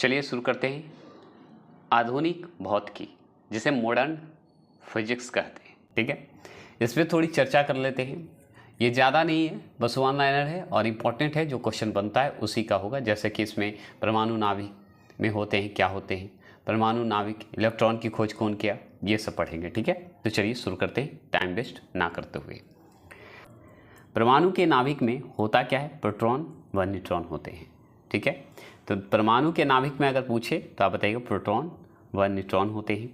चलिए शुरू करते हैं आधुनिक भौतिकी, जिसे मॉडर्न फिजिक्स कहते हैं। ठीक है, इस पर थोड़ी चर्चा कर लेते हैं। ये ज़्यादा नहीं है, बस वन लाइनर है और इम्पॉर्टेंट है। जो क्वेश्चन बनता है उसी का होगा। जैसे कि इसमें परमाणु नाभिक में होते हैं, क्या होते हैं परमाणु नाभिक, इलेक्ट्रॉन की खोज कौन किया, ये सब पढ़ेंगे। ठीक है, तो चलिए शुरू करते हैं टाइम वेस्ट ना करते हुए। परमाणु के नाभिक में होता क्या है, प्रोटॉन व न्यूट्रॉन होते हैं। ठीक है, तो परमाणु के नाभिक में अगर पूछे तो आप बताइएगा प्रोटॉन व न्यूट्रॉन होते हैं।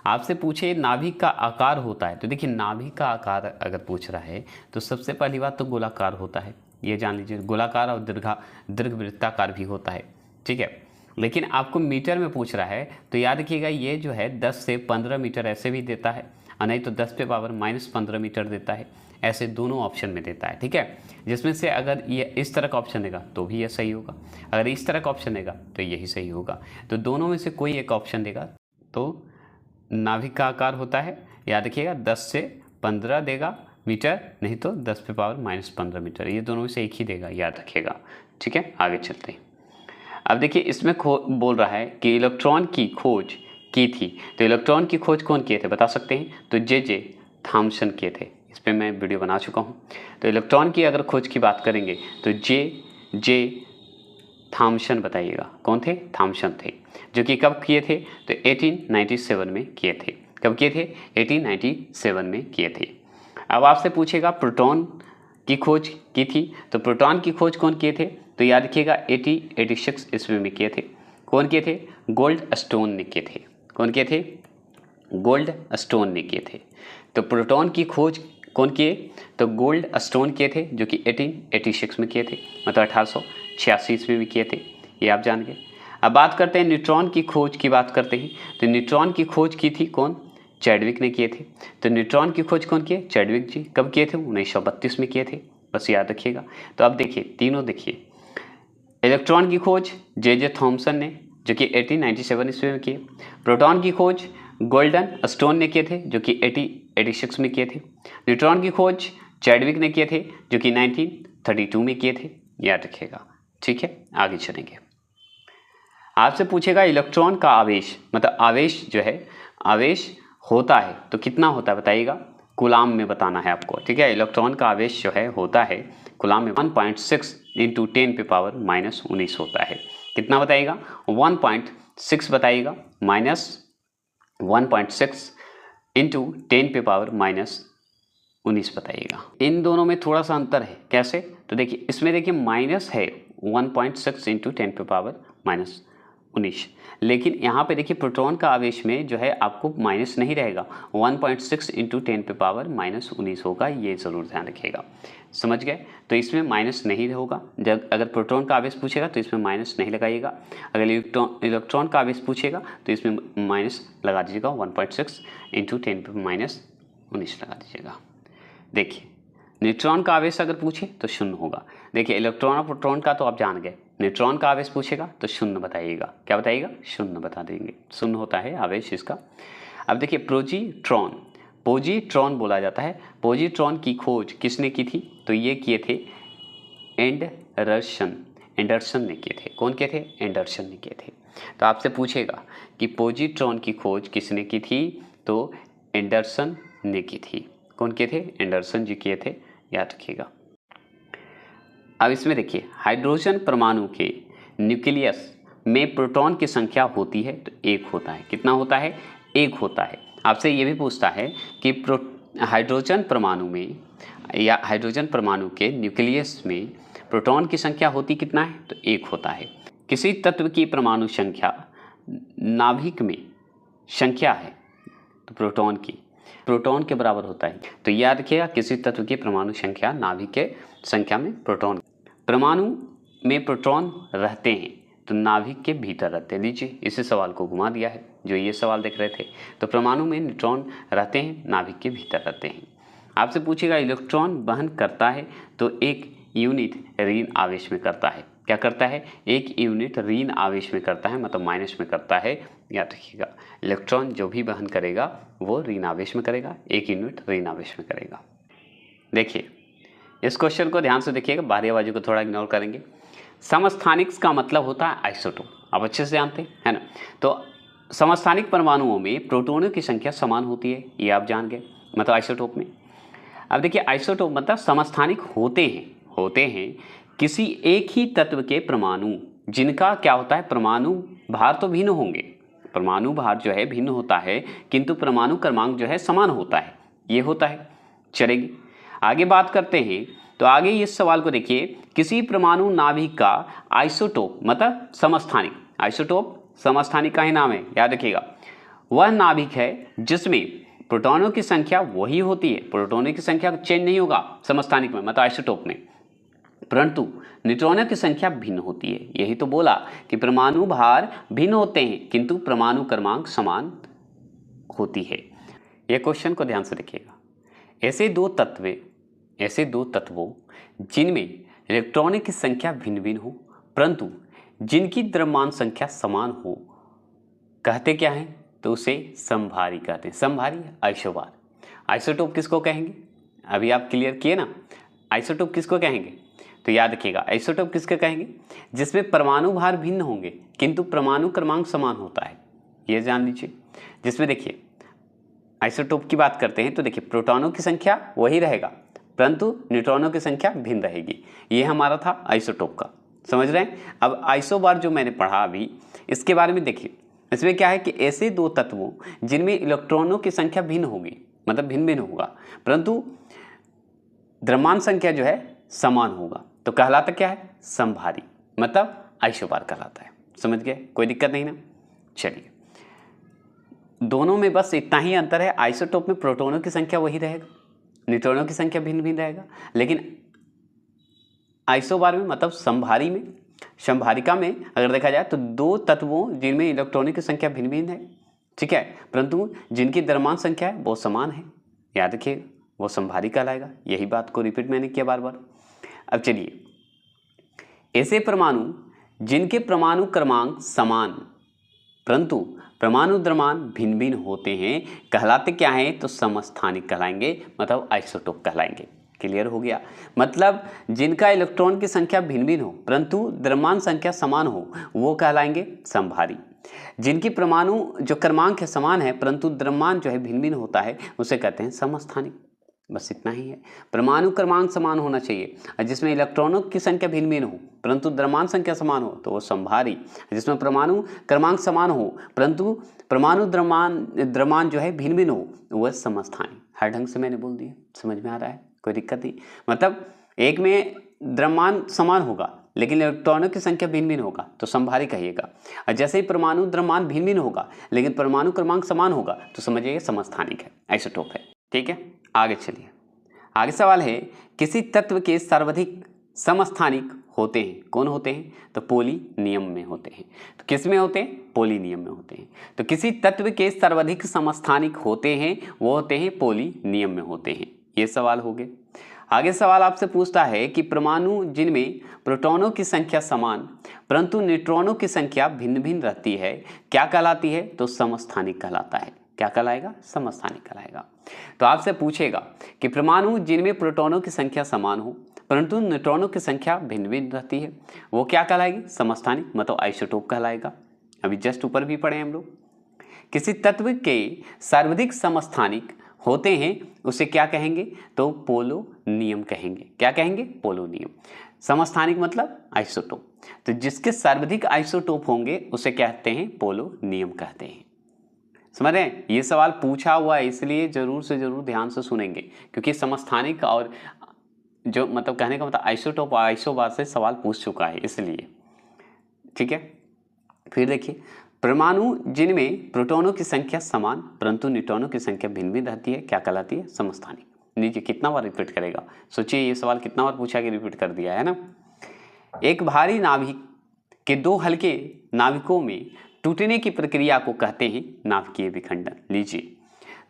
आपसे पूछे नाभिक का आकार होता है, तो देखिए नाभिक का आकार अगर पूछ रहा है तो सबसे पहली बात तो गोलाकार होता है, ये जान लीजिए। गोलाकार और दीर्घवृत्ताकार भी होता है। ठीक है, लेकिन आपको मीटर में पूछ रहा है तो याद रखिएगा ये जो है 10 से 15 मीटर ऐसे भी देता है, और नहीं तो 10 पे पावर -15 मीटर देता है। ऐसे दोनों ऑप्शन में देता है। ठीक है, जिसमें से अगर ये इस तरह का ऑप्शन देगा तो भी ये सही होगा, अगर इस तरह का ऑप्शन देगा तो यही सही होगा। तो दोनों में से कोई एक ऑप्शन देगा तो नाभिक का आकार होता है, याद रखिएगा 10 से 15 देगा मीटर, नहीं तो 10 पे पावर -15 मीटर, ये दोनों में से एक ही देगा, याद रखिएगा। ठीक है, आगे चलते हैं। अब देखिए इसमें बोल रहा है कि इलेक्ट्रॉन की खोज की थी, तो इलेक्ट्रॉन की खोज कौन किए थे बता सकते हैं, तो जे थॉमसन किए थे। इस पर मैं वीडियो बना चुका हूँ। तो इलेक्ट्रॉन की अगर खोज की बात करेंगे तो जे थॉमसन बताइएगा, कौन थे, थॉमसन थे, जो कि कब किए थे, तो 1897 में किए थे। कब किए थे, 1897 में किए थे। अब आपसे पूछेगा प्रोटॉन की खोज की थी, तो प्रोटॉन की खोज कौन किए थे, तो याद रखिएगा 1886 ईस्वी में किए थे। कौन किए थे, गोल्ड स्टोन ने किए थे। कौन किए थे, गोल्ड स्टोन ने किए थे। तो प्रोटॉन की खोज कौन किए, तो गोल्ड स्टोन किए थे, जो कि 1886 में किए थे, मतलब 1886 ईस्वी में किए थे, ये आप जान गए। अब बात करते हैं न्यूट्रॉन की खोज की बात करते हैं, तो न्यूट्रॉन की खोज की थी कौन, चैडविक ने किए थे। तो न्यूट्रॉन की खोज कौन किए, चैडविक जी। कब किए थे, 1932 में किए थे, बस याद रखिएगा। तो अब देखिए तीनों देखिए, इलेक्ट्रॉन की खोज जे थॉमसन ने, जो कि 1897 ईस्वी में किए। प्रोटॉन की खोज गोल्डन स्टोन ने किए थे, जो कि 1886 में किए थे। न्यूट्रॉन की खोज चैडविक ने किए थे, जो कि 1932 में किए थे, याद रखिएगा। ठीक है, आगे चलेंगे। आपसे पूछेगा इलेक्ट्रॉन का आवेश, मतलब आवेश जो है, आवेश होता है तो कितना होता है बताइएगा, कूलाम में बताना है आपको। ठीक है, इलेक्ट्रॉन का आवेश जो है होता है कूलाम में 1.6 × 10 पे पावर -19 होता है। कितना बताइएगा, 1.6 बताइएगा, -1.6 × 10 पे पावर -19 बताइएगा। इन दोनों में थोड़ा सा अंतर है, कैसे, तो देखिए इसमें देखिए माइनस है 1.6 × 10 पे पावर -19, लेकिन यहाँ पे देखिए प्रोटॉन का आवेश में जो है आपको माइनस नहीं रहेगा, 1.6 × 10 पे पावर -19 होगा, ये ज़रूर ध्यान रखिएगा। समझ गए, तो इसमें माइनस नहीं होगा। जब अगर प्रोटॉन का आवेश पूछेगा तो इसमें माइनस नहीं लगाइएगा, अगर इलेक्ट्रॉन का आवेश पूछेगा तो इसमें माइनस लगा दीजिएगा, 1.6 × 10 पे -19 लगा दीजिएगा। देखिए न्यूट्रॉन का आवेश अगर पूछे तो शून्य होगा। देखिए इलेक्ट्रॉन और प्रोटॉन का तो आप जान गए, न्यूट्रॉन का आवेश पूछेगा तो शून्य बताइएगा, क्या बताइएगा, शून्य बता देंगे, शून्य होता है आवेश इसका। अब देखिए पोजीट्रॉन बोला जाता है। पोजीट्रॉन की खोज किसने की थी, तो ये किए थे एंडरसन ने किए थे। कौन किए थे, एंडरसन ने किए थे। तो आपसे पूछेगा कि पोजीट्रॉन की खोज किसने की थी, तो एंडरसन ने की थी। कौन किए थे, एंडरसन जी किए थे, याद रखिएगा। अब इसमें देखिए हाइड्रोजन परमाणु के न्यूक्लियस में प्रोटॉन की संख्या होती है तो एक होता है। कितना होता है, एक होता है। आपसे ये भी पूछता है कि हाइड्रोजन परमाणु में या हाइड्रोजन परमाणु के न्यूक्लियस में प्रोटॉन की संख्या होती कितना है, तो एक होता है। किसी तत्व की परमाणु संख्या नाभिक में संख्या है तो प्रोटॉन के बराबर होता है। तो याद रखिएगा किसी तत्व की परमाणु संख्या नाभिक के संख्या में प्रोटॉन। परमाणु में प्रोटॉन रहते हैं तो नाभिक के भीतर रहते हैं। लीजिए इसी सवाल को घुमा दिया है, जो ये सवाल देख रहे थे। तो परमाणु में न्यूट्रॉन रहते हैं, नाभिक के भीतर रहते हैं। आपसे पूछेगा इलेक्ट्रॉन वहन करता है तो एक यूनिट ऋण आवेश में करता है। क्या करता है, एक यूनिट ऋण आवेश में करता है, मतलब माइनस में करता है, याद रखिएगा। इलेक्ट्रॉन जो भी वहन करेगा वो ऋण आवेश में करेगा, एक यूनिट ऋण आवेश में करेगा। देखिए इस क्वेश्चन को ध्यान से देखिएगा, बाहरी आवाज़ों को थोड़ा इग्नोर करेंगे। समस्थानिक का मतलब होता है आइसोटोप, आप अच्छे से जानते हैं, है ना। तो समस्थानिक परमाणुओं में प्रोटॉनों की संख्या समान होती है, ये आप जान गए, मतलब आइसोटोप में। अब देखिए आइसोटोप मतलब समस्थानिक होते हैं किसी एक ही तत्व के परमाणु, जिनका क्या होता है, परमाणु भार तो भिन्न होंगे, परमाणु भार जो है भिन्न होता है, किंतु परमाणु क्रमांक जो है समान होता है, ये होता है। चलेगी, आगे बात करते हैं। तो आगे इस सवाल को देखिए, किसी परमाणु नाभिक का आइसोटोप मतलब समस्थानिक, आइसोटोप समस्थानिक का ही नाम है, याद रखिएगा। वह नाभिक है जिसमें प्रोटॉनों की संख्या वही होती है, प्रोटॉनों की संख्या चेंज नहीं होगा समस्थानिक में, मतलब आइसोटोप में, परंतु न्यूट्रॉनों की संख्या भिन्न होती है। यही तो बोला कि परमाणु भार भिन्न होते हैं किंतु परमाणु क्रमांक समान होती है। यह क्वेश्चन को ध्यान से देखिएगा। ऐसे दो तत्वों जिनमें इलेक्ट्रॉनों की संख्या भिन्न भिन्न हो परंतु जिनकी द्रव्यमान संख्या समान हो, कहते क्या हैं, तो उसे समभारी कहते हैं। समभारी, आइसोबार। आइसोटोप किसको कहेंगे, अभी आप क्लियर किए ना, आइसोटोप किसको कहेंगे, तो याद रखिएगा आइसोटोप किसको कहेंगे, जिसमें परमाणु भार भिन्न होंगे किंतु परमाणु क्रमांक समान होता है, ये जान लीजिए। जिसमें देखिए आइसोटोप की बात करते हैं तो देखिए प्रोटॉनों की संख्या वही रहेगा परंतु न्यूट्रॉनों की संख्या भिन्न रहेगी, ये हमारा था आइसोटोप का, समझ रहे हैं। अब आइसोबार जो मैंने पढ़ा अभी, इसके बारे में देखिए। इसमें क्या है कि ऐसे दो तत्वों जिनमें इलेक्ट्रॉनों की संख्या भिन्न होगी, मतलब भिन्न भिन्न होगा, परंतु द्रव्यमान संख्या जो है समान होगा, तो कहलाता क्या है, समभारी, मतलब आइसोबार कहलाता है। समझ गए, कोई दिक्कत नहीं ना। चलिए, दोनों में बस इतना ही अंतर है, आइसोटोप में प्रोटॉनों की संख्या वही रहेगा, न्यूट्रॉनों की संख्या भिन्न भिन्न रहेगा, लेकिन आइसोबार में मतलब समभारी में, समभारिका में अगर देखा जाए तो दो तत्वों जिनमें इलेक्ट्रॉनों की संख्या भिन्न भिन्न है, ठीक है, परंतु जिनकी द्रव्यमान संख्या है वो समान है, याद रखिएगा, वो समभारी कहलाएगा। यही बात को रिपीट मैंने किया बार बार। अब चलिए, ऐसे परमाणु जिनके परमाणु क्रमांक समान परंतु परमाणु द्रव्यमान भिन्न भिन्न होते हैं, कहलाते क्या हैं, तो समस्थानिक कहलाएंगे, मतलब आइसोटोप कहलाएंगे। क्लियर हो गया, मतलब जिनका इलेक्ट्रॉन की संख्या भिन्न भिन्न हो परंतु द्रव्यमान संख्या समान हो, वो कहलाएंगे समभारी। जिनकी परमाणु जो क्रमांक है समान है परंतु द्रव्यमान जो है भिन्न भिन्न होता है, उसे कहते हैं समस्थानिक। बस इतना ही है, परमाणु क्रमांक समान होना चाहिए, जिसमें इलेक्ट्रॉनों की संख्या भिन्न भिन्न हो परंतु द्रव्यमान संख्या समान हो तो वो समभारी। जिसमें परमाणु क्रमांक समान हो परंतु परमाणु द्रव्यमान जो है भिन्न भिन्न हो, वह समस्थानिक। हर ढंग से मैंने बोल दिया, समझ में आ रहा है, कोई दिक्कत नहीं। मतलब एक में द्रव्यमान समान होगा लेकिन इलेक्ट्रॉनों की संख्या भिन्न भिन्न होगा तो समभारी कहिएगा, और जैसे ही परमाणु द्रव्यमान भिन्न भिन्न होगा लेकिन परमाणु क्रमांक समान होगा तो समझिए समस्थानिक है, आइसोटोप है। ठीक है, आगे चलिए। आगे सवाल है, किसी तत्व के सर्वाधिक समस्थानिक होते हैं, कौन होते हैं, तो पोली नियम में होते हैं। तो किस में होते हैं, पोली नियम में होते हैं। तो किसी तत्व के सर्वाधिक समस्थानिक होते हैं, वो होते हैं पोली नियम में होते हैं। ये सवाल हो गए। आगे सवाल आपसे पूछता है कि परमाणु जिनमें प्रोटॉनों की संख्या समान परंतु न्यूट्रॉनों की संख्या भिन्न भिन्न रहती है, क्या कहलाती है, तो समस्थानिक कहलाता है। क्या कहलाएगा, समस्थानिक कहलाएगा। तो आपसे पूछेगा कि परमाणु जिनमें प्रोटॉनों की संख्या समान हो परंतु न्यूट्रॉनों की संख्या भिन्न भिन्न रहती है, वो क्या कहलाएगी, समस्थानिक, मतलब आइसोटोप कहलाएगा। अभी जस्ट ऊपर भी पढ़े हम लोग। किसी तत्व के सर्वाधिक समस्थानिक होते हैं उसे क्या कहेंगे, तो पोलो नियम कहेंगे। क्या कहेंगे, पोलो नियम। समस्थानिक मतलब आइसोटोप, तो जिसके सर्वाधिक आइसोटोप होंगे उसे कहते हैं पोलो नियम कहते हैं। समझ रहे हैं, ये सवाल पूछा हुआ है इसलिए जरूर से जरूर ध्यान से सुनेंगे, क्योंकि समस्थानिक और जो मतलब कहने का मतलब आइसोटोप और आइसोबार से सवाल पूछ चुका है इसलिए। ठीक है, फिर देखिए, परमाणु जिनमें प्रोटॉनों की संख्या समान परंतु न्यूट्रॉनों की संख्या भिन्न भिन्न रहती है, क्या कहलाती है, समस्थानिक। नीचे कितना बार रिपीट करेगा, सोचिए ये सवाल कितना बार पूछा कि रिपीट कर दिया है ना। एक भारी नाभिक के दो हल्के नाभिकों में टूटने की प्रक्रिया को कहते हैं नाभिकीय विखंडन। लीजिए,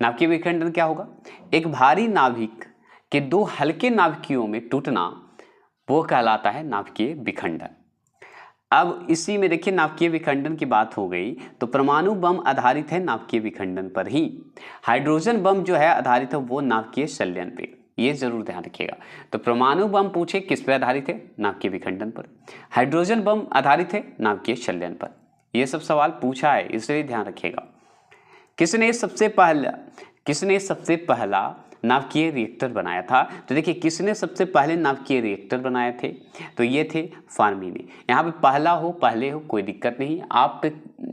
नाभिकीय विखंडन क्या होगा, एक भारी नाभिक के दो हल्के नाभिकियों में टूटना, वो कहलाता है नाभिकीय विखंडन। अब इसी में देखिए नाभिकीय विखंडन की बात हो गई, तो परमाणु बम आधारित है नाभिकीय विखंडन पर ही। हाइड्रोजन बम जो है आधारित है वो नाभिकीय संलयन पे। ये जरूर ध्यान रखिएगा। तो परमाणु बम पूछे किस पर आधारित है, नाभिकीय विखंडन पर। हाइड्रोजन बम आधारित है नाभिकीय संलयन पर। ये सब सवाल पूछा है, इसलिए ध्यान रखिएगा। किसने सबसे पहला नाभिकीय रिएक्टर बनाया था? तो देखिए किसने सबसे पहले नाभिकीय रिएक्टर बनाए थे, तो ये थे फार्मी ने। यहाँ पे पहला हो पहले हो कोई दिक्कत नहीं, आप पे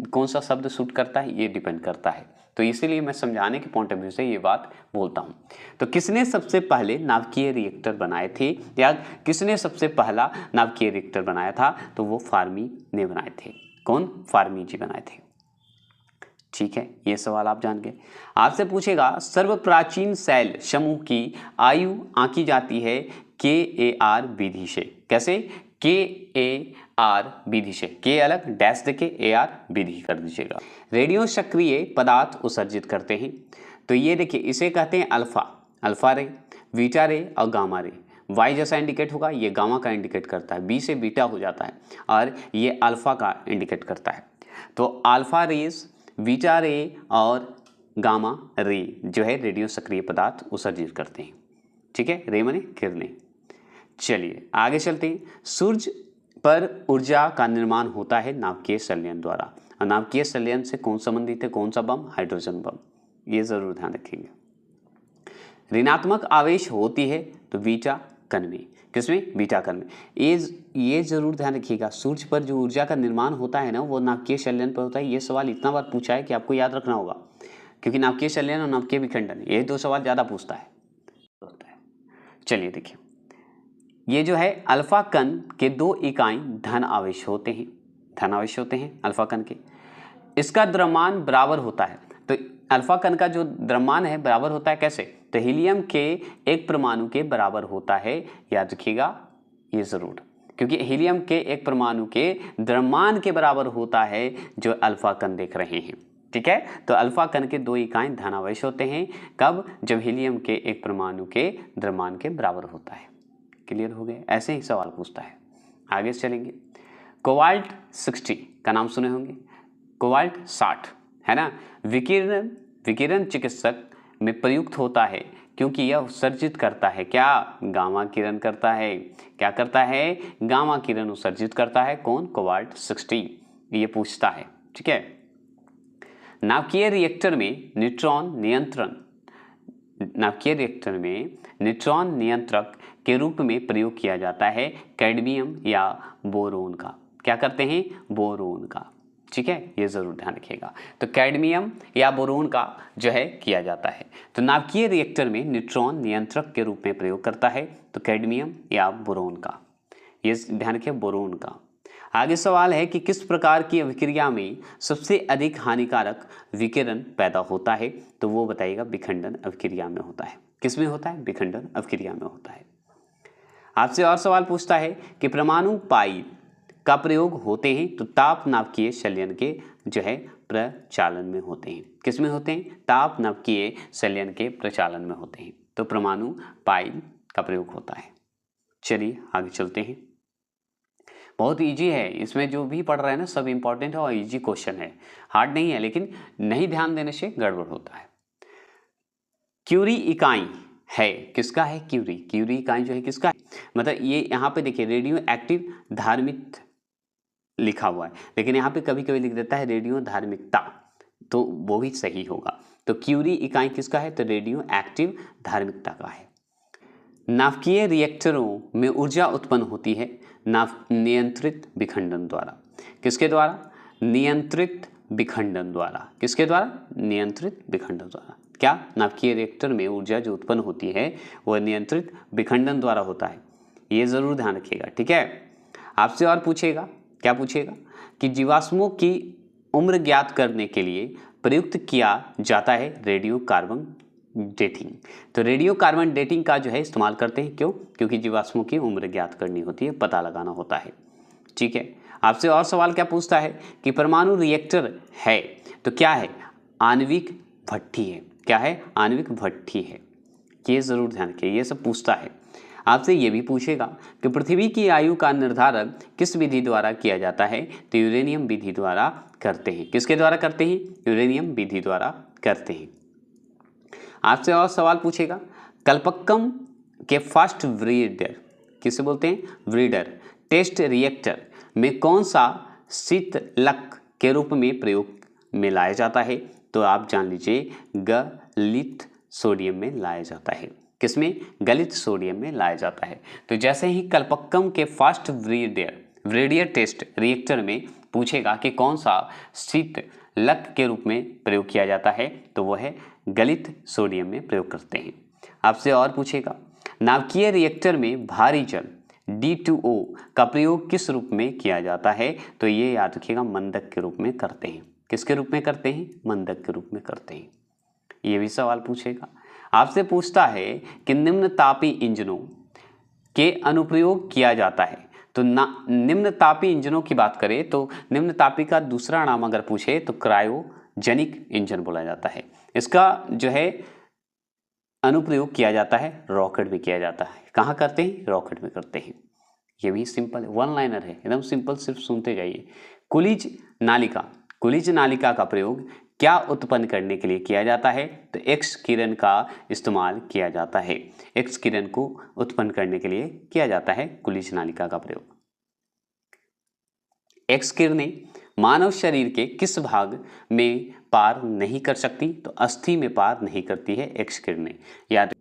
कौन सा शब्द सूट करता है ये डिपेंड करता है, तो इसीलिए मैं समझाने के पॉइंट ऑफ व्यू से ये बात बोलता हूँ। तो किसने सबसे पहले नाभिकीय रिएक्टर बनाए थे, या किसने सबसे पहला नाभिकीय रिएक्टर बनाया था, तो वो फार्मी ने बनाए थे। कौन? फार्मी जी बनाए थे। ठीक है, ये सवाल आप जान गए। आपसे पूछेगा सर्वप्राचीन सेल समूह की आयु आंकी जाती है KAR विधि से। कैसे? KAR विधि से, के अलग डैश देके AR विधि कर दीजिएगा। रेडियो सक्रिय पदार्थ उत्सर्जित करते हैं, तो ये देखिए इसे कहते हैं अल्फा रे, बीटा रे और गामा रे। वाई जैसा इंडिकेट होगा, ये गामा का इंडिकेट करता है, बी से बीटा हो जाता है, और ये अल्फा का इंडिकेट करता है। तो अल्फा रेस, बीटा रे और गामा रे जो है रेडियो सक्रिय पदार्थ उत्सर्जित करते हैं। ठीक है, रे माने किरणें। चलिए आगे चलते हैं। सूर्य पर ऊर्जा का निर्माण होता है नाभिकीय संलयन द्वारा, और नाभिकीय संलयन से कौन संबंधित है? कौन सा बम? Hydrogen bomb. ये जरूर ध्यान रखेंगे। ऋणात्मक आवेश होती है तो बीटा कण में। किसमें? बीटा कण में। ये जरूर ध्यान रखिएगा, सूर्य पर जो ऊर्जा का निर्माण होता है ना, वो नाभिकीय संलयन पर होता है। ये सवाल इतना बार पूछा है कि आपको याद रखना होगा, क्योंकि नाभिकीय संलयन और नाभिकीय विखंडन ये दो सवाल ज़्यादा पूछता है। चलिए देखिए, ये जो है अल्फा कण के 2 इकाई धन आवेश होते हैं अल्फा कण के। इसका द्रव्यमान बराबर होता है, तो अल्फा कण का जो द्रव्यमान है बराबर होता है कैसे? तो हीलियम के एक परमाणु के बराबर होता है, याद रखिएगा ये जरूर, क्योंकि हीलियम के एक परमाणु के द्रव्यमान के बराबर होता है जो अल्फा कण देख रहे हैं। ठीक है, तो अल्फा कण के 2 इकाई धनावेश होते हैं। कब? जब हीलियम के एक परमाणु के द्रव्यमान के बराबर होता है। क्लियर हो गए? ऐसे ही सवाल पूछता है। आगे चलेंगे। कोबाल्ट 60 का नाम सुने होंगे, कोबाल्ट 60 है ना। विकिरण चिकित्सक में प्रयुक्त होता है क्योंकि यह उत्सर्जित करता है क्या? गामा किरण करता है। क्या करता है? गामा किरण उत्सर्जित करता है। कौन? कोबाल्ट 60। ये पूछता है। ठीक है, नाभिकीय रिएक्टर में न्यूट्रॉन नियंत्रक के रूप में प्रयोग किया जाता है कैडमियम या बोरोन का। क्या करते हैं? बोरोन का। ठीक है, ये जरूर ध्यान रखिएगा। तो कैडमियम या बोरोन का जो है किया जाता है। तो नाभिकीय रिएक्टर में न्यूट्रॉन नियंत्रक के रूप में प्रयोग करता है, तो कैडमियम या बोरोन का। ये ध्यान रखिए, बोरोन का। आगे सवाल है कि किस प्रकार की अभिक्रिया में सबसे अधिक हानिकारक विकिरण पैदा होता है, तो वो बताइएगा विखंडन अभिक्रिया में होता है। किस में होता है? विखंडन अभिक्रिया में होता है। आपसे और सवाल पूछता है कि परमाणु पाइप का प्रयोग होते हैं तो ताप नाभिकीय संलयन के जो है प्रचालन में होते हैं। किस में होते हैं? ताप नाभिकीय संलयन के प्रचालन में होते हैं, तो परमाणु पाइप का प्रयोग होता है। चलिए आगे चलते हैं। बहुत इजी है, इसमें जो भी पढ़ रहे हैं ना सब इंपॉर्टेंट है और इजी क्वेश्चन है, हार्ड नहीं है, लेकिन नहीं ध्यान देने से गड़बड़ होता है। क्यूरी इकाई है किसका है? क्यूरी इकाई जो है किसका है? मतलब ये यहाँ पे देखिए रेडियो एक्टिव धार्मिक लिखा हुआ है, लेकिन यहाँ पे कभी कभी लिख देता है रेडियो धार्मिकता, तो वो भी सही होगा। तो क्यूरी इकाई किसका है? तो रेडियो एक्टिव धार्मिकता का है। नाभिकीय रिएक्टरों में ऊर्जा उत्पन्न होती है नियंत्रित विखंडन द्वारा। किसके द्वारा? नियंत्रित विखंडन द्वारा। किसके द्वारा? नियंत्रित विखंडन द्वारा। क्या? नाभिकीय रिएक्टर में ऊर्जा जो उत्पन्न होती है वह नियंत्रित विखंडन द्वारा होता है। ये जरूर ध्यान रखिएगा। ठीक है, आपसे और पूछेगा, क्या पूछेगा कि जीवाश्मों की उम्र ज्ञात करने के लिए प्रयुक्त किया जाता है रेडियो कार्बन डेटिंग। तो रेडियो कार्बन डेटिंग का जो है इस्तेमाल करते हैं। क्यों? क्योंकि जीवाश्मों की उम्र ज्ञात करनी होती है, पता लगाना होता है। ठीक है, आपसे और सवाल क्या पूछता है कि परमाणु रिएक्टर है तो क्या है? आणविक भट्ठी है। क्या है? आणविक भट्ठी है। ये जरूर ध्यान रखिए, ये सब पूछता है। आपसे ये भी पूछेगा कि पृथ्वी की आयु का निर्धारण किस विधि द्वारा किया जाता है, तो यूरेनियम विधि द्वारा करते हैं। किसके द्वारा करते हैं? यूरेनियम विधि द्वारा करते हैं। आपसे और सवाल पूछेगा कल्पक्कम के फर्स्ट ब्रीडर, किसे बोलते हैं, ब्रीडर टेस्ट रिएक्टर में कौन सा शीतलक के रूप में प्रयोग में लाया जाता है? तो आप जान लीजिए गलित सोडियम में लाया जाता है। किसमें? गलित सोडियम में लाया जाता है। तो जैसे ही कल्पक्कम के फर्स्ट ब्रीडियर टेस्ट रिएक्टर में पूछेगा कि कौन सा शीतलक के रूप में प्रयोग किया जाता है, तो वह है गलित सोडियम में प्रयोग करते हैं। आपसे और पूछेगा नाभिकीय रिएक्टर में भारी जल D2O का प्रयोग किस रूप में किया जाता है? तो ये याद रखिएगा मंदक के रूप में करते हैं। किसके रूप में करते हैं? मंदक के रूप में करते हैं। ये भी सवाल पूछेगा। आपसे पूछता है कि निम्न तापी इंजनों के अनुप्रयोग किया जाता है। तो निम्न तापी इंजनों की बात करें तो निम्न तापी का दूसरा नाम अगर पूछे तो क्रायोजेनिक इंजन बोला जाता है। इसका जो है अनुप्रयोग किया जाता है, रॉकेट भी किया जाता है। कहाँ करते हैं? रॉकेट में करते हैं। ये भी सिंपल वन लाइनर है, एकदम सिंपल, सिर्फ सुनते जाइए। कुलिज नालिका का प्रयोग क्या उत्पन्न करने के लिए किया जाता है? तो एक्स किरण का इस्तेमाल किया जाता है। एक्स किरण को उत्पन्न करने के लिए किया जाता है कुलिज नालिका का प्रयोग। एक्स किरणें मानव शरीर के किस भाग में पार नहीं कर सकती? तो अस्थि में पार नहीं करती है एक्स किरणें। याद,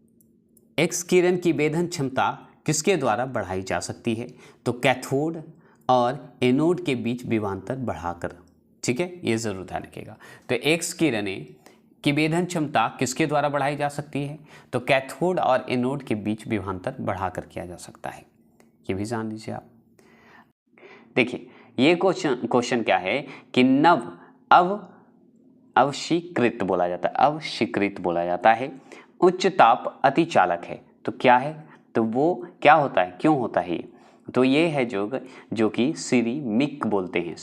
एक्स किरण की वेधन क्षमता किसके द्वारा बढ़ाई जा सकती है? तो कैथोड और एनोड के बीच विभवांतर बढ़ाकर। ठीक है, ये जरूर ध्यान रखिएगा। तो एक्स किरणें की वेधन क्षमता किसके द्वारा बढ़ाई जा सकती है? तो कैथोड और एनोड के बीच विभवांतर बढ़ाकर किया जा सकता है। ये भी जान लीजिए आप। देखिए ये क्वेश्चन क्या है कि अवशीकृत बोला जाता है, अवशीकृत बोला जाता है, उच्च ताप अतिचालक है। तो क्या है? तो वो क्या होता है, क्यों होता है ये? तो ये है जो कि सिरेमिक बोलते हैं,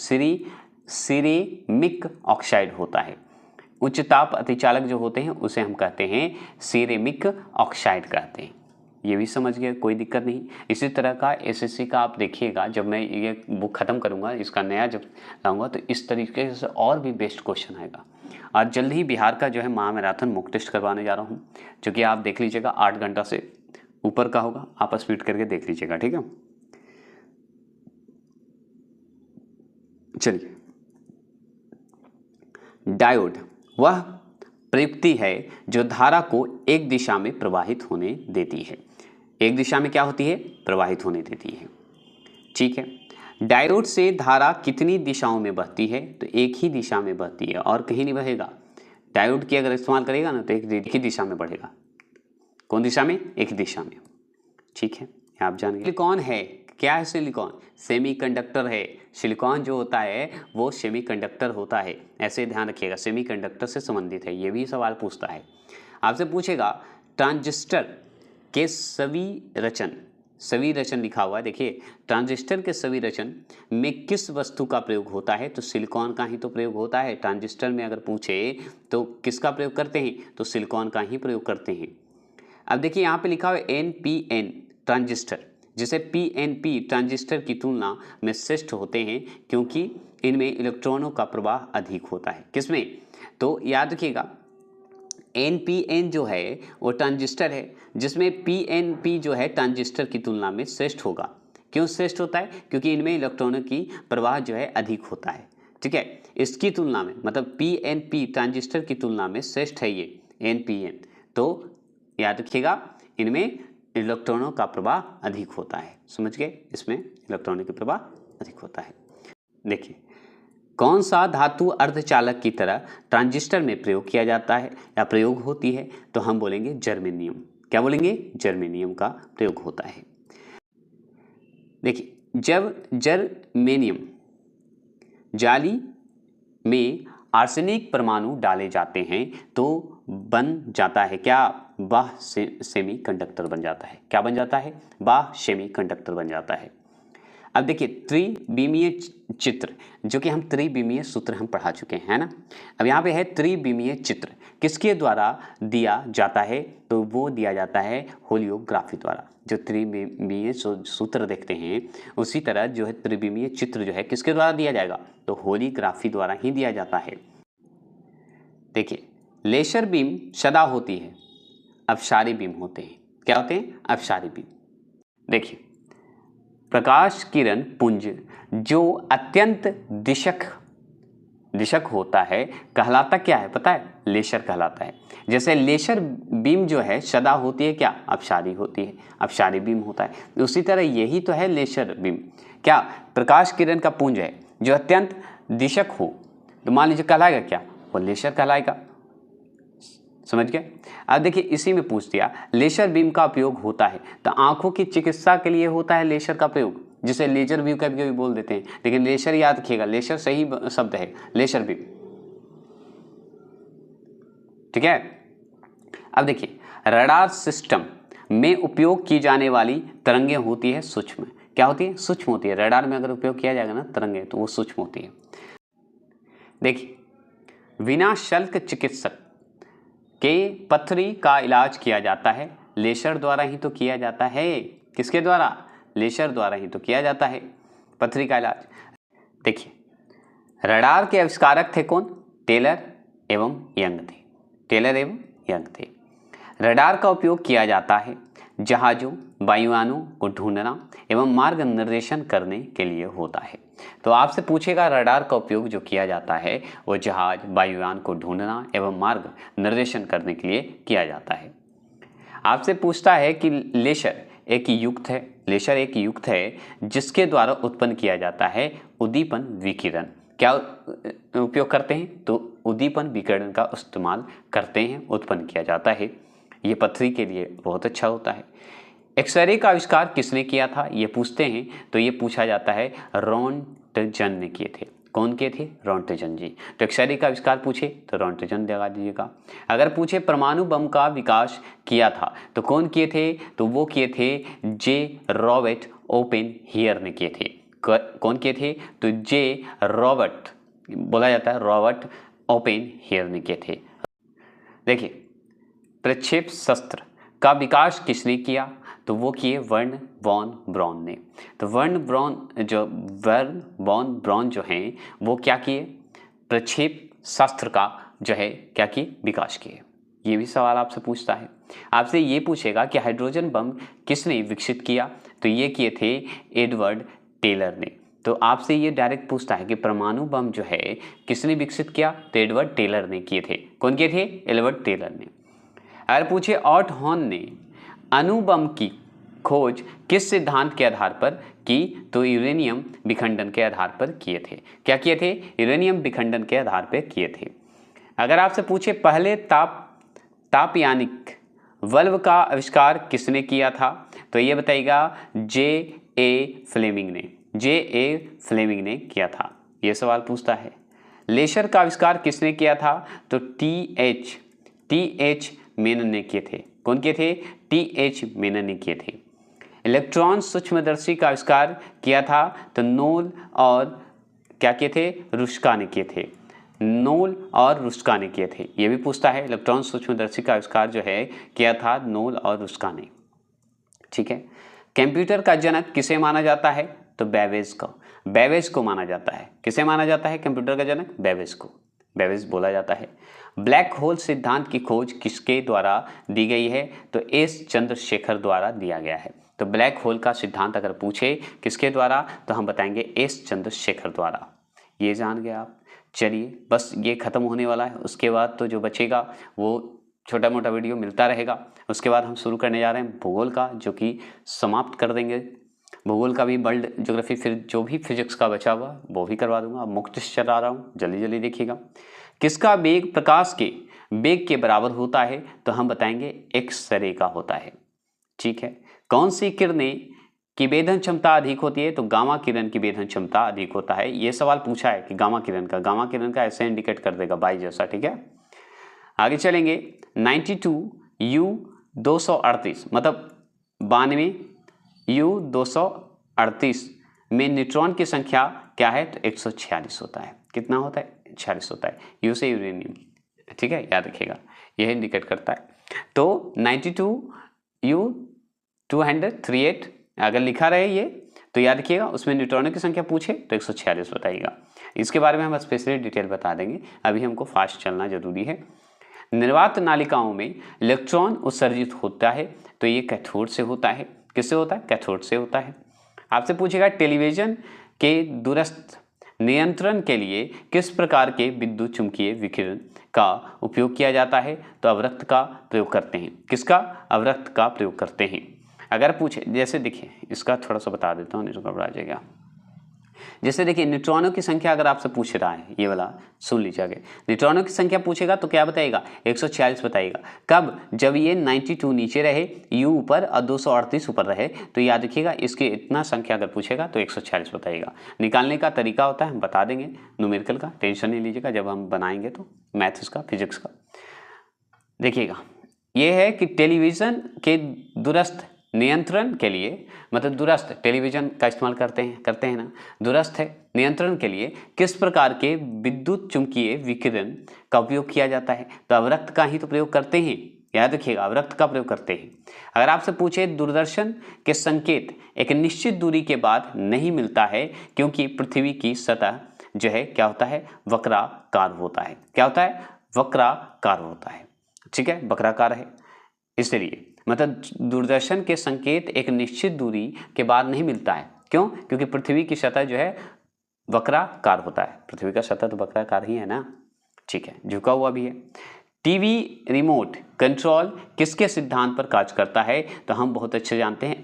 सिरेमिक ऑक्साइड होता है। उच्च ताप अतिचालक जो होते हैं उसे हम कहते हैं सिरेमिक ऑक्साइड कहते हैं। ये भी समझ गए, कोई दिक्कत नहीं। इसी तरह का एसएससी का आप देखिएगा, जब मैं ये बुक ख़त्म करूँगा, इसका नया जब लाऊंगा तो इस तरीके से और भी बेस्ट क्वेश्चन आएगा। और जल्द ही बिहार का जो है महामैराथन मॉक टेस्ट करवाने जा रहा हूँ, जो कि आप देख लीजिएगा 8 घंटा से ऊपर का होगा, आप स्पीड करके देख लीजिएगा। ठीक है, चलिए। डायोड वह प्रयुक्ति है जो धारा को एक दिशा में प्रवाहित होने देती है। एक दिशा में क्या होती है? प्रवाहित होने देती है। ठीक है, डायोड से धारा कितनी दिशाओं में बहती है? तो एक ही दिशा में बहती है और कहीं नहीं बहेगा। डायोड की अगर इस्तेमाल करेगा ना तो एक ही दिशा में बढ़ेगा। कौन दिशा में? एक दिशा में। ठीक है, आप जान गए। सिलिकॉन है, क्या है सिलिकॉन? सेमीकंडक्टर है। सिलिकॉन जो होता है वो सेमीकंडक्टर होता है, ऐसे ध्यान रखिएगा, सेमीकंडक्टर से संबंधित है। ये भी सवाल पूछता है, आपसे पूछेगा ट्रांजिस्टर के सभी रचन लिखा हुआ है। देखिए ट्रांजिस्टर के सभी रचन में किस वस्तु का प्रयोग होता है? तो सिलिकॉन का ही तो प्रयोग होता है। ट्रांजिस्टर में अगर पूछे तो किसका प्रयोग करते हैं? तो सिलिकॉन का ही प्रयोग करते हैं। अब देखिए यहाँ पे लिखा हुआ है NPN ट्रांजिस्टर, जिसे PNP ट्रांजिस्टर की तुलना में श्रेष्ठ होते हैं क्योंकि इनमें इलेक्ट्रॉनों का प्रवाह अधिक होता है। किसमें? तो याद रखिएगा NPN जो है वो ट्रांजिस्टर है जिसमें PNP जो है ट्रांजिस्टर की तुलना में श्रेष्ठ होगा। क्यों श्रेष्ठ होता है? क्योंकि इनमें इलेक्ट्रॉनों की प्रवाह जो है अधिक होता है। ठीक है, इसकी तुलना में मतलब PNP ट्रांजिस्टर की तुलना में श्रेष्ठ है ये NPN। तो याद रखिएगा इनमें इलेक्ट्रॉनों का प्रवाह अधिक होता है। समझ गए, इसमें इलेक्ट्रॉनों की प्रवाह अधिक होता है। देखिए कौन सा धातु अर्धचालक की तरह ट्रांजिस्टर में प्रयोग किया जाता है या प्रयोग होती है? तो हम बोलेंगे जर्मेनियम। क्या बोलेंगे? जर्मेनियम का प्रयोग होता है। देखिए जब जर्मेनियम जाली में आर्सेनिक परमाणु डाले जाते हैं तो बन जाता है क्या? बाह्य सेमीकंडक्टर बन जाता है। क्या बन जाता है? बाह्य सेमीकंडक्टर बन जाता है। अब देखिए त्रिविमीय चित्र, जो कि हम त्रिविमीय सूत्र हम पढ़ा चुके हैं, है ना। अब यहाँ पे है त्रिविमीय चित्र किसके द्वारा दिया जाता है? तो वो दिया जाता है होलियोग्राफी द्वारा। जो त्रिविमीय सूत्र देखते हैं उसी तरह जो है त्रिविमीय चित्र जो है किसके द्वारा दिया जाएगा? तो होलियोग्राफी द्वारा ही दिया जाता है। देखिए लेजर बीम सदा होती है, अब सारे बीम होते हैं। क्या होते हैं? अपसारी बीम। देखिए, प्रकाश किरण पुंज जो अत्यंत दिशक होता है कहलाता क्या है पता है? लेसर कहलाता है। जैसे लेसर बीम जो है सदा होती है क्या? अपसारी होती है, अपसारी बीम होता है। उसी तरह यही तो है लेसर बीम, क्या? प्रकाश किरण का पुंज है जो अत्यंत दिशक हो, तो मान लीजिए कहलाएगा क्या? वो लेसर कहलाएगा। समझ गए? अब देखिए, इसी में पूछ दिया लेसर बीम का उपयोग होता है, तो आंखों की चिकित्सा के लिए होता है लेसर का प्रयोग, जिसे लेजर बीम कभी कभी बोल देते हैं, लेकिन लेसर याद रखिएगा, लेसर सही शब्द है, लेसर बीम। ठीक है। अब देखिए, रडार सिस्टम में उपयोग की जाने वाली तरंगें होती है सूक्ष्म। क्या होती है? सूक्ष्म होती है। रडार में अगर उपयोग किया जाएगा ना तरंगें, तो वो सूक्ष्म होती है। देखिए, बिना शल्क चिकित्सक के पथरी का इलाज किया जाता है, लेसर द्वारा ही तो किया जाता है। किसके द्वारा? लेसर द्वारा ही तो किया जाता है पथरी का इलाज। देखिए, रडार के आविष्कारक थे कौन? टेलर एवं यंग थे। टेलर एवं यंग थे। रडार का उपयोग किया जाता है जहाजों, वायुयानों को ढूंढना एवं मार्ग निर्देशन करने के लिए होता है। तो आपसे पूछेगा रडार का उपयोग जो किया जाता है वो जहाज, वायुयान को ढूंढना एवं मार्ग निर्देशन करने के लिए किया जाता है। आपसे पूछता है कि लेसर एक युक्त है, लेसर एक युक्त है जिसके द्वारा उत्पन्न किया जाता है उद्दीपन विकिरण। क्या उपयोग करते हैं? तो उद्दीपन विकिरण का इस्तेमाल करते हैं, उत्पन्न किया जाता है। ये पथरी के लिए बहुत अच्छा होता है। एक्सरे का आविष्कार किसने किया था ये पूछते हैं, तो ये पूछा जाता है रोंटगन ने किए थे। कौन किए थे? रोंटगन जी। तो एक्सरे का आविष्कार पूछे तो रोंटगन लगा दीजिएगा। अगर पूछे परमाणु बम का विकास किया था तो कौन किए थे? तो वो किए थे जे रॉबर्ट ओपेनहियर ने किए थे। कौन किए थे? तो जे रॉबर्ट, बोला जाता है रॉबर्ट ओपेनहियर ने किए थे। देखिए, प्रक्षेप शस्त्र का विकास किसने किया? तो वो किए वर्न वॉन ब्राउन ने। तो वर्न वॉन ब्राउन जो हैं वो क्या किए? प्रक्षेप शस्त्र का जो है क्या किए? विकास किए। ये भी सवाल आपसे पूछता है। आपसे ये पूछेगा कि हाइड्रोजन बम किसने विकसित किया? तो ये किए थे एडवर्ड टेलर ने। तो आपसे ये डायरेक्ट पूछता है कि परमाणु बम जो है किसने विकसित किया? तो एडवर्ड टेलर ने किए थे। कौन किए थे? एडवर्ड टेलर ने। अगर पूछे ऑट हॉर्न ने अणुबम की खोज किस सिद्धांत के आधार पर की? तो यूरेनियम विखंडन के आधार पर किए थे। क्या किए थे? यूरेनियम विखंडन के आधार पर किए थे। अगर आपसे पूछे पहले तापयानिक बल्ब का आविष्कार किसने किया था? तो ये बताइएगा जे.ए. फ्लेमिंग ने। जे.ए. फ्लेमिंग ने किया था। ये सवाल पूछता है। लेसर का आविष्कार किसने किया था? तो टी.एच. मेनन ने किए थे। कौन किए थे? टी.एच. मेनन ने किए थे। इलेक्ट्रॉन सूक्ष्मदर्शी का आविष्कार किया था तो नोल और क्या किए थे? रुस्का ने किए थे। नोल और रुस्का ने किए थे। ये भी पूछता है। इलेक्ट्रॉन सूक्ष्मदर्शी का आविष्कार जो है किया था नोल और रुस्का ने। ठीक है। कंप्यूटर का जनक किसे माना जाता है? तो बेबेज को माना जाता है। किसे माना जाता है कंप्यूटर का जनक? बेबेज को। बेबेज बोला जाता है। ब्लैक होल सिद्धांत की खोज किसके द्वारा दी गई है? तो एस चंद्रशेखर द्वारा दिया गया है। तो ब्लैक होल का सिद्धांत अगर पूछे किसके द्वारा तो हम बताएंगे एस चंद्रशेखर द्वारा। ये जान गए आप। चलिए, बस ये खत्म होने वाला है। उसके बाद तो जो बचेगा वो छोटा मोटा वीडियो मिलता रहेगा। उसके बाद हम शुरू करने जा रहे हैं भूगोल का, जो कि समाप्त कर देंगे। भूगोल का भी, वर्ल्ड ज्योग्राफी, फिर जो भी फिजिक्स का बचा हुआ वो भी करवा दूंगा। मुक्त से चला रहा हूँ, जल्दी जल्दी देखिएगा। किसका वेग प्रकाश के वेग के बराबर होता है? तो हम बताएंगे एक्स-रे का होता है। ठीक है। कौन सी किरणें की वेधन क्षमता अधिक होती है? तो गामा किरण की वेधन क्षमता अधिक होता है। ये सवाल पूछा है कि गामा किरण का ऐसे इंडिकेट कर देगा बाई जैसा। ठीक है। आगे चलेंगे। 92U238 मतलब 92 U238 में न्यूट्रॉन की संख्या क्या है? तो 146 होता है। कितना होता है? 46 होता है। यू से यूरेनियम। ठीक है, याद रखिएगा, यह इंडिकेट करता है। तो 92U238 अगर लिखा रहे ये तो याद रखिएगा, उसमें न्यूट्रॉनों की संख्या पूछे तो 146 बताइएगा। इसके बारे में हम स्पेशली डिटेल बता देंगे। अभी हमको फास्ट चलना जरूरी है। निर्वात नालिकाओं में इलेक्ट्रॉन उत्सर्जित होता है तो ये कैथोड से होता है। किससे होता है? कैथोड से होता है। आपसे पूछेगा टेलीविजन के दूरस्थ नियंत्रण के लिए किस प्रकार के विद्युत चुंबकीय विकिरण का उपयोग किया जाता है? तो अवरक्त का प्रयोग करते हैं। किसका? अवरक्त का प्रयोग करते हैं। अगर पूछे, जैसे देखिए इसका थोड़ा सा बता देता हूँ, नहीं तो घबरा जाएगा। जैसे देखिए न्यूट्रॉनों की संख्या अगर आपसे पूछ रहा है, ये वाला सुन लीजिए आगे, न्यूट्रॉनों की संख्या पूछेगा तो क्या बताएगा? 146 बताएगा। कब? जब ये 92 नीचे रहे, U ऊपर और 238 ऊपर रहे, तो याद रखिएगा इसकी इतना संख्या अगर पूछेगा तो 146 बताएगा। निकालने का तरीका होता है, हम बता देंगे न्यूमेरिकल का, टेंशन नहीं लीजिएगा जब हम बनाएंगे तो मैथ्स का, फिजिक्स का। देखिएगा ये है कि टेलीविज़न के दूरस्थ नियंत्रण के लिए, मतलब दूरस्थ टेलीविज़न का इस्तेमाल करते हैं ना, दूरस्थ है नियंत्रण के लिए किस प्रकार के विद्युत चुंबकीय विकिरण का उपयोग किया जाता है? तो अवरक्त का ही तो प्रयोग करते हैं, याद रखिएगा अवरक्त का प्रयोग करते हैं। अगर आपसे पूछे दूरदर्शन के संकेत एक निश्चित दूरी के बाद नहीं मिलता है क्योंकि पृथ्वी की सतह जो है क्या होता है? वक्राकार होता है। क्या होता है? वक्राकार होता है। ठीक है, वक्राकार है, इसलिए मतलब दूरदर्शन के संकेत एक निश्चित दूरी के बाद नहीं मिलता है। क्यों? क्योंकि पृथ्वी की सतह जो है वक्राकार होता है। पृथ्वी का सतह तो वक्राकार ही है ना। ठीक है, झुका हुआ भी है। टीवी रिमोट कंट्रोल किसके सिद्धांत पर कार्य करता है? तो हम बहुत अच्छे जानते हैं,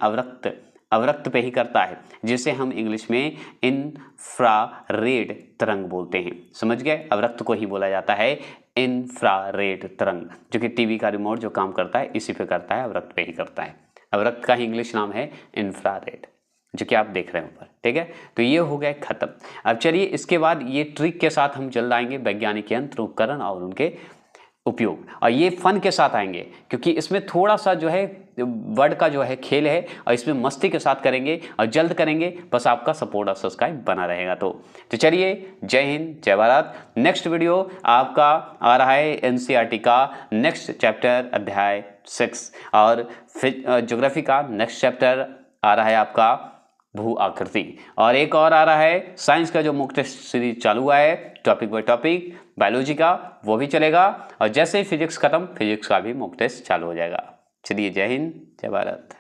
अवरक्त पे ही करता है, जिसे हम इंग्लिश में इंफ्रारेड तरंग बोलते हैं। समझ गए? अवरक्त को ही बोला जाता है इंफ्रारेड तरंग, जो कि टीवी का रिमोट जो काम करता है इसी पे करता है, अवरक्त पे ही करता है। अवरक्त का ही इंग्लिश नाम है इंफ्रारेड, जो कि आप देख रहे हैं ऊपर। ठीक है, तो ये हो गया खत्म। अब चलिए इसके बाद ये ट्रिक के साथ हम जल्द आएंगे, वैज्ञानिक यंत्र उपकरण और उनके उपयोग, और ये फन के साथ आएंगे क्योंकि इसमें थोड़ा सा जो है वर्ड का जो है खेल है, और इसमें मस्ती के साथ करेंगे और जल्द करेंगे। बस आपका सपोर्ट और सब्सक्राइब बना रहेगा। तो चलिए, जय हिंद, जय भारत। नेक्स्ट वीडियो आपका आ रहा है एनसीईआरटी का नेक्स्ट चैप्टर अध्याय 6, और ज्योग्राफी का नेक्स्ट चैप्टर आ रहा है आपका भू आकृति, और एक और आ रहा है साइंस का जो मुख्य टेस्ट सीरीज चालू हुआ है टॉपिक बाय टॉपिक, बायोलॉजी का वो भी चलेगा, और जैसे ही फिजिक्स खत्म फिजिक्स का भी मुख्य टेस्ट चालू हो जाएगा। चलिए, जय हिंद, जय भारत।